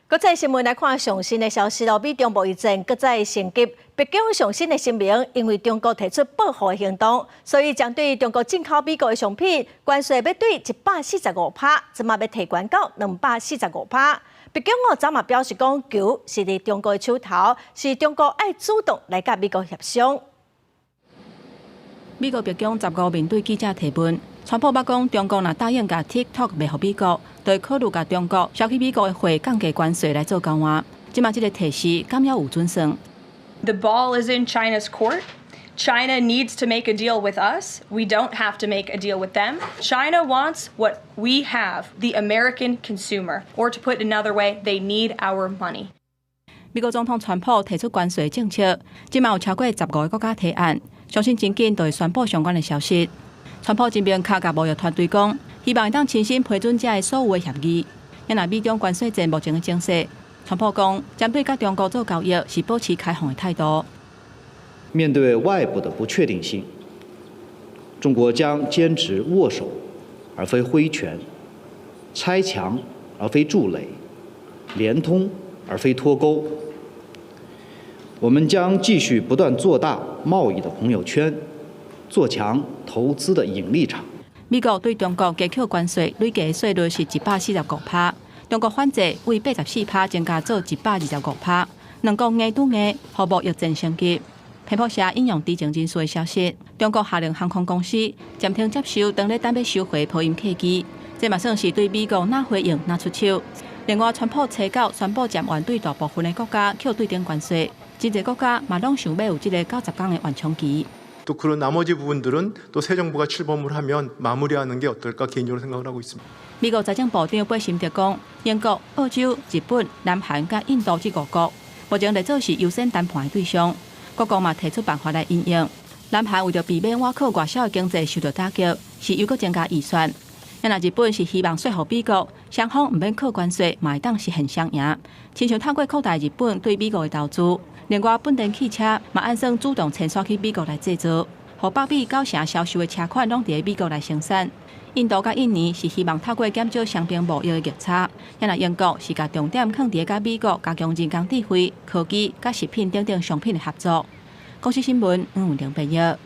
国际新闻来看上新的消息咯，美中贸易战搁再升级。北京上新的声明，因为中国提出报复的行动，所以将对中国进口美国的商品关税要对145%，即马要提关到245%。北京早嘛表示讲，球是伫中国的手头，是中国爱主动来甲美国协商。美国白宫15面对记者提问，川普捌讲中国若答应甲 TikTok 卖予美国，就会考虑甲中国收起美国的货降低关税来做交换。即马即个提示敢要有准算？ The ball is in China's court. China needs to make a deal with us. We don't have to make a deal with them. China wants what we have, the American consumer. Or to put another way, they need our money. 美国总统川普提出关税政策，即马有超过15个国家提案，相信真紧就会宣布相关的消息。川普这边卡甲贸易团队讲，希望会当亲身批准这的所有的协议。因若美中关税战目前的情势，川普讲，针对甲中国做交易是保持开放的态度。面对外部的不确定性，中国将坚持握手而非挥拳，拆墙而非筑垒，联通而非脱钩。我们将继续不断做大贸易的朋友圈，做强投资的引力场。美国对中国加扣关税累计税率是145%，中国反制为84%增加做125%，两国硬对硬，互贸疫战升级。彭博社引用知情人士的消息，中国下令航空公司暂停接收当日等要收回波音客机，这嘛算是对美国拿回应拿出手。另外，川普初九宣布暂缓对大部分的国家扣对等关税，真侪国家嘛拢想要有这个90天的缓冲期。 또 그런 나머지 부분들은 또 새 정부가 출범을 하면 마무리하는 게 어떨까 개인적으로 생각을 하고 있습니다. 美国财政部长贝辛特讲，英国、澳洲、日本、南韩甲印度这5国，目前来做是优先谈判的对象。各国嘛提出办法来应应。南韩为着避免外口外销的经济受到打击，是又搁增加预算。因若日本是希望说服美国，双方唔免扣关税，嘛会当实现双赢。亲像透过扩大日本对美国的投资，另外本田汽车嘛按算主动迁徙去美国来制造，互北美9成销售的车款拢伫美国来生产。印度甲印尼是希望透过减少双边贸易的逆差，因若英国是甲重点放伫甲美国加强人工智慧、科技、甲食品等等商品的合作。公司新闻，吴文玲报道。